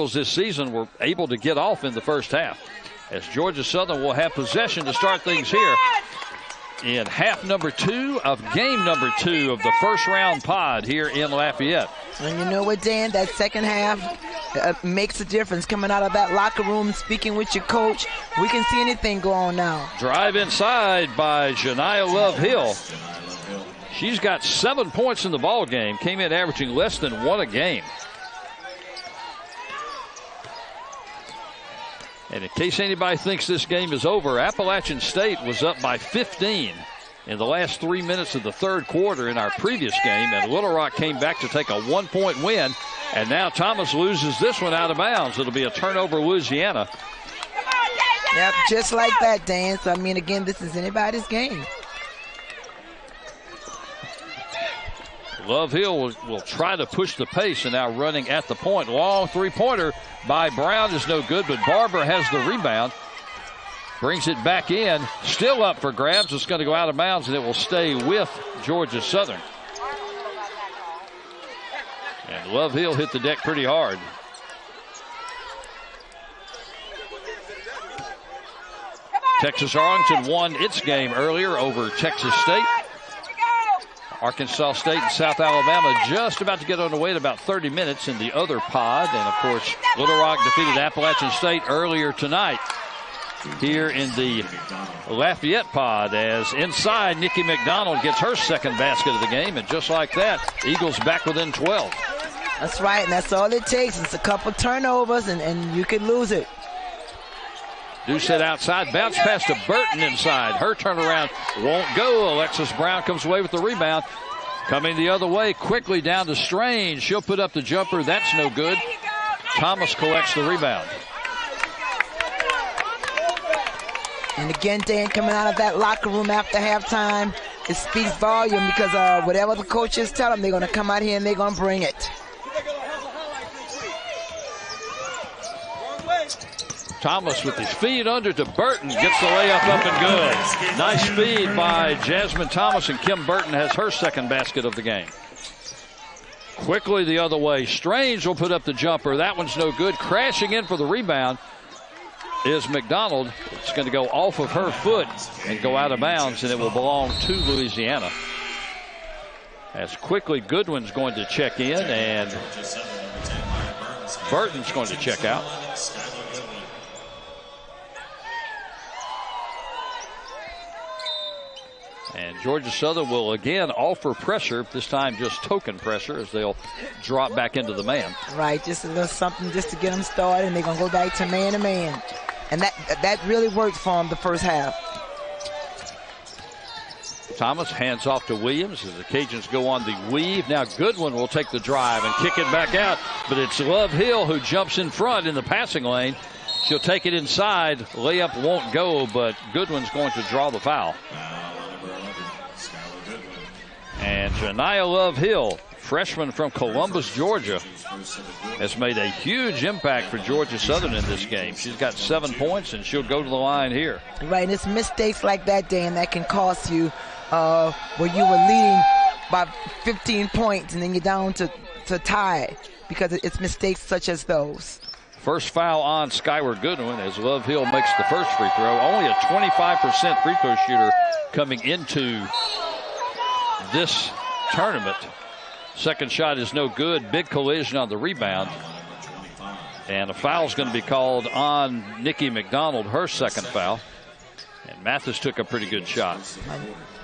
this season were able to get off in the first half, as Georgia Southern will have possession to start things here in half number 2 of game number 2 of the first round pod here in Lafayette. And you know what, Dan, that second half makes a difference. Coming out of that locker room, speaking with your coach, we can see anything go on now. Drive inside by Janiah Love Hill. She's got 7 points in the ball game, came in averaging less than 1 a game. And in case anybody thinks this game is over, Appalachian State was up by 15 in the last 3 minutes of the third quarter in our previous game, and Little Rock came back to take a 1-point win, and now Thomas loses this one out of bounds. It'll be a turnover, Louisiana. Yep, just like that, Dan. So, I mean, again, this is anybody's game. Love Hill will try to push the pace, and now running at the point. Long three-pointer by Brown is no good, but Barber has the rebound. Brings it back in. Still up for grabs. It's going to go out of bounds, and it will stay with Georgia Southern. And Love Hill hit the deck pretty hard. Texas Arlington won its game earlier over Texas State. Arkansas State and South Alabama just about to get underway at about 30 minutes in the other pod. And, of course, Little Rock defeated Appalachian State earlier tonight here in the Lafayette pod, as inside Nikki McDonald gets her second basket of the game. And just like that, Eagles back within 12. That's right, and that's all it takes. It's a couple turnovers, and you can lose it. Doucette outside, bounce pass to Burton inside. Her turnaround won't go. Alexis Brown comes away with the rebound. Coming the other way, quickly down to Strange. She'll put up the jumper. That's no good. Thomas collects the rebound. And again, Dan, coming out of that locker room after halftime, it speaks volume, because whatever the coaches tell them, they're going to come out here and they're going to bring it. Thomas with his feet under to Burton, gets the layup up and good. Nice speed by Jasmine Thomas, and Kim Burton has her second basket of the game. Quickly the other way, Strange will put up the jumper. That one's no good. Crashing in for the rebound is McDonald. It's going to go off of her foot and go out of bounds, and it will belong to Louisiana. As quickly Goodwin's going to check in, and Burton's going to check out. And Georgia Southern will again offer pressure, this time just token pressure, as they'll drop back into the man. Right, just a little something just to get them started, and they're going to go back to man. And that really worked for them the first half. Thomas hands off to Williams as the Cajuns go on the weave. Now Goodwin will take the drive and kick it back out, but it's Love Hill who jumps in front in the passing lane. She'll take it inside. Layup won't go, but Goodwin's going to draw the foul. And Janiah Love Hill, freshman from Columbus, Georgia, has made a huge impact for Georgia Southern in this game. She's got 7 points, and she'll go to the line here. Right, and it's mistakes like that, Dan, that can cost you where you were leading by 15 points and then you're down to tie, because it's mistakes such as those. First foul on Skyward Goodwin as Love Hill makes the first free throw. Only a 25% free throw shooter coming into this tournament. Second shot is no good. Big collision on the rebound. And a foul's going to be called on Nikki McDonald, her second foul. And Mathis took a pretty good shot.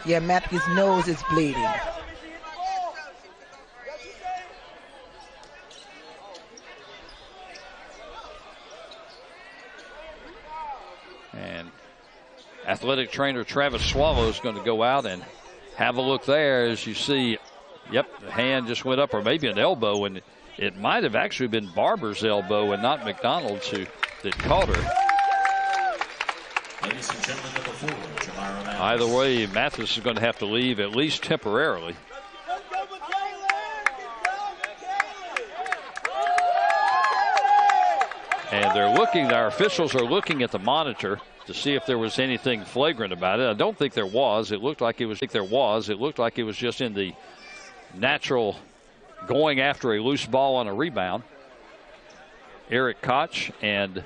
Yeah, Mathis' nose is bleeding. And athletic trainer Travis Swallow is going to go out and have a look there, as you see. Yep, the hand just went up, or maybe an elbow, and it might have actually been Barber's elbow and not McDonald's that caught her. Ladies and gentlemen, number 4, Jamira Mathis. Either way, Mathis is going to have to leave, at least temporarily. And they're looking, our officials are looking at the monitor to see if there was anything flagrant about it. I don't think there was. It looked like it was. It looked like it was just in the natural going after a loose ball on a rebound. Eric Koch and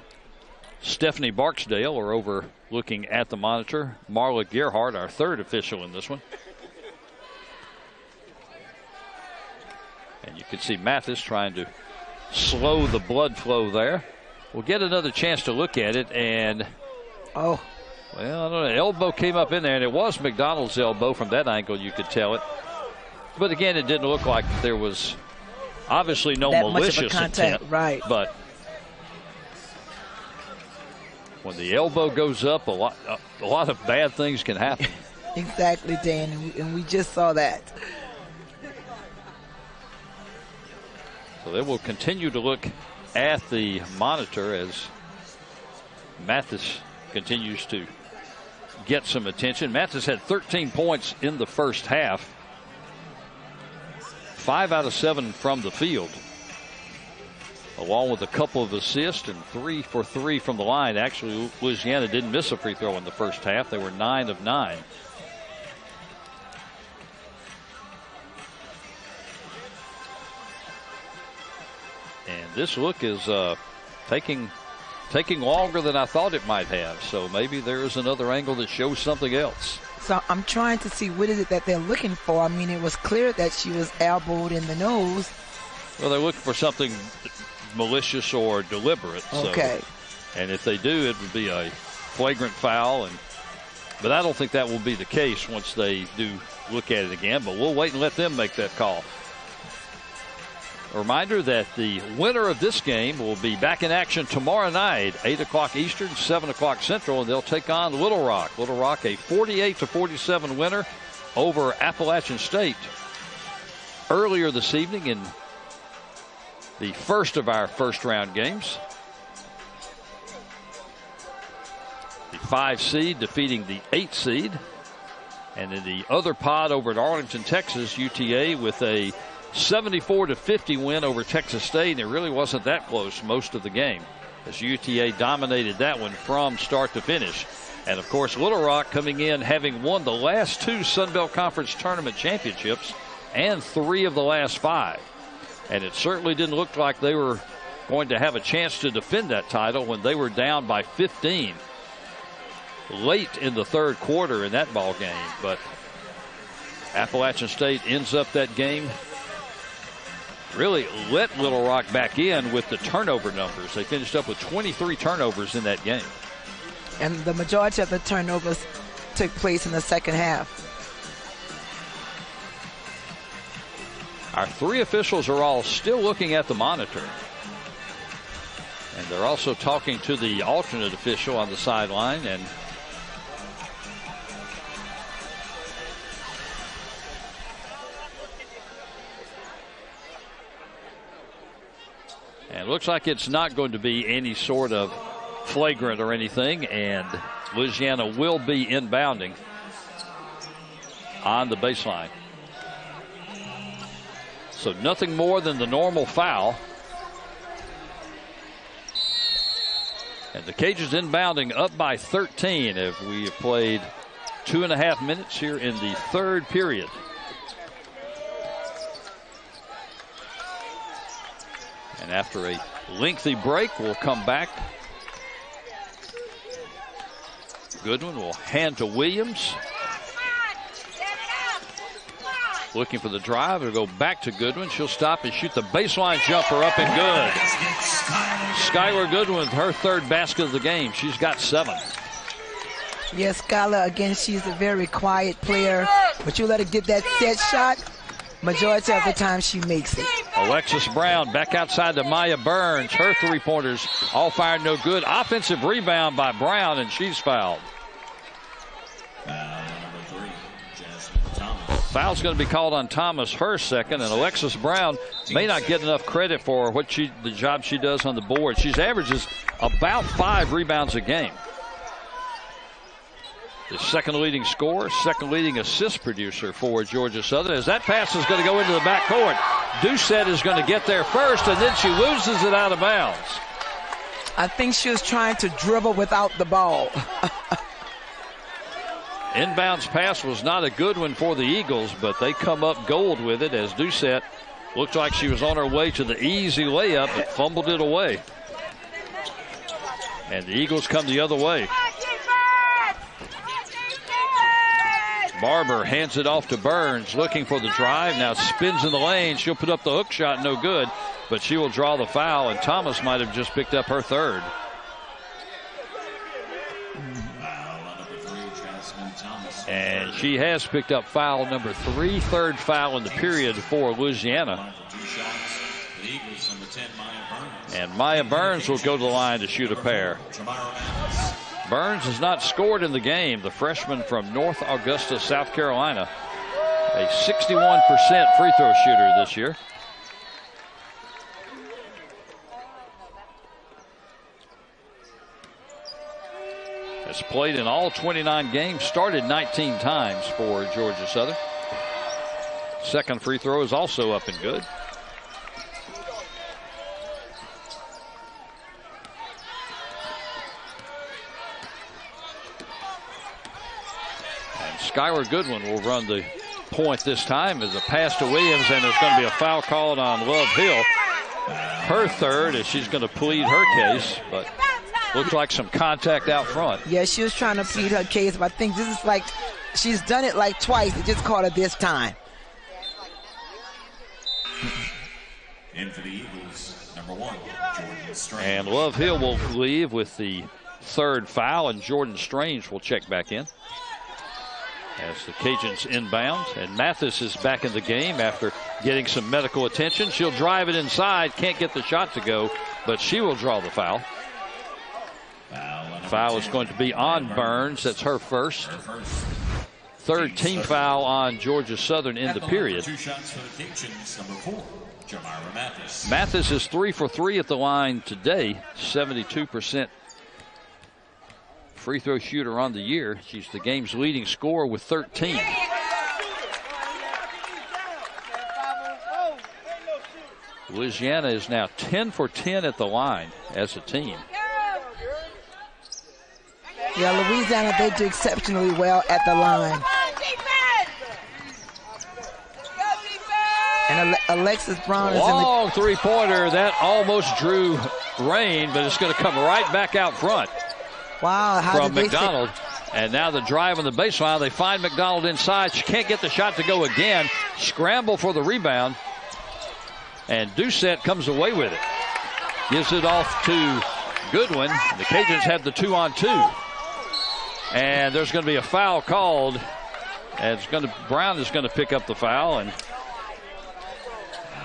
Stephanie Barksdale are over looking at the monitor. Marla Gerhardt, our third official in this one. And you can see Mathis trying to slow the blood flow there. We'll get another chance to look at it, and well, I don't know. Elbow came up in there, and it was McDonald's elbow. From that angle, you could tell it. But again, it didn't look like there was obviously no malicious intent. Right. But when the elbow goes up, a lot of bad things can happen. Exactly, Dan, and we just saw that. So they will continue to look at the monitor as Mathis continues to get some attention. Mathis had 13 points in the first half. 5 out of 7 from the field, along with a couple of assists and 3 for 3 from the line. Actually, Louisiana didn't miss a free throw in the first half. They were 9 of 9. And this look is taking longer than I thought it might have. So maybe there is another angle that shows something else. So I'm trying to see what is it that they're looking for. I mean, it was clear that she was elbowed in the nose. Well, they're looking for something malicious or deliberate. Okay. So, and if they do, it would be a flagrant foul. But I don't think that will be the case once they do look at it again. But we'll wait and let them make that call. A reminder that the winner of this game will be back in action tomorrow night, 8 o'clock Eastern, 7 o'clock Central, and they'll take on Little Rock. Little Rock, a 48-47 winner over Appalachian State earlier this evening in the first of our first-round games. The 5 seed defeating the 8 seed. And in the other pod over at Arlington, Texas, UTA with a 74-50 win over Texas State, and it really wasn't that close most of the game as UTA dominated that one from start to finish. And of course, Little Rock coming in having won the last 2 Sun Belt Conference tournament championships and 3 of the last 5. And it certainly didn't look like they were going to have a chance to defend that title when they were down by 15 late in the third quarter in that ball game. But Appalachian State ends up that game, really let Little Rock back in with the turnover numbers. They finished up with 23 turnovers in that game. And the majority of the turnovers took place in the second half. Our 3 officials are all still looking at the monitor. And they're also talking to the alternate official on the sideline. And it looks like it's not going to be any sort of flagrant or anything, and Louisiana will be inbounding on the baseline. So nothing more than the normal foul. And the Cajuns inbounding up by 13 as we have played 2.5 minutes here in the third period. And after a lengthy break, we'll come back. Goodwin will hand to Williams. Looking for the drive. It'll go back to Goodwin. She'll stop and shoot the baseline jumper up and good. Skylar Goodwin with her third basket of the game. She's got 7. Yes, Skylar, again, she's a very quiet player, but you let her get that set shot, majority of the time she makes it. Alexis Brown back outside to Maya Burns. Her 3-pointers all fired no good. Offensive rebound by Brown, and she's fouled. Foul's going to be called on Thomas, her second, and Alexis Brown may not get enough credit for the job she does on the board. She averages about 5 rebounds a game. The second leading scorer, second leading assist producer for Georgia Southern. As that pass is going to go into the backcourt, Doucette is going to get there first, and then she loses it out of bounds. I think she was trying to dribble without the ball. Inbounds pass was not a good one for the Eagles, but they come up gold with it as Doucette looked like she was on her way to the easy layup, but fumbled it away. And the Eagles come the other way. Barber hands it off to Burns, looking for the drive. Now spins in the lane. She'll put up the hook shot, no good. But she will draw the foul, and Thomas might have just picked up her third. And she has picked up foul number 3, third foul in the period for Louisiana. And Maya Burns will go to the line to shoot a pair. Burns has not scored in the game. The freshman from North Augusta, South Carolina. A 61% free throw shooter this year. Has played in all 29 games, started 19 times for Georgia Southern. Second free throw is also up and good. And Skylar Goodwin will run the point this time as a pass to Williams, and there's going to be a foul called on Love Hill. Her third, as she's going to plead her case, but looks like some contact out front. Yeah, she was trying to plead her case, but I think this is like, she's done it like twice. They just caught her this time. In for the Eagles, number 1, Jordan Strange. And Love Hill will leave with the third foul, and Jordan Strange will check back in as the Cajuns inbound. And Mathis is back in the game after getting some medical attention. She'll drive it inside, can't get the shot to go, but she will draw the foul. Foul is going to be on Burns. That's her first. Third team foul on Georgia Southern in the period. 2 shots for the Cajuns, number 4, Jamira Mathis. Mathis is 3 for 3 at the line today. 72% free throw shooter on the year. She's the game's leading scorer with 13. Louisiana is now 10 for 10 at the line as a team. Yeah, Louisiana, they do exceptionally well at the line. And Alexis Brown is long three-pointer. That almost drew rain, but it's going to come right back out front. Wow, how from McDonald. And now the drive on the baseline. They find McDonald inside. She can't get the shot to go again. Scramble for the rebound. And Doucette comes away with it. Gives it off to Goodwin. The Cajuns have the 2-on-2. And there's going to be a foul called. And Brown is going to pick up the foul. And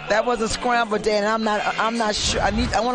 that was a scramble, Dan. I'm not sure. I want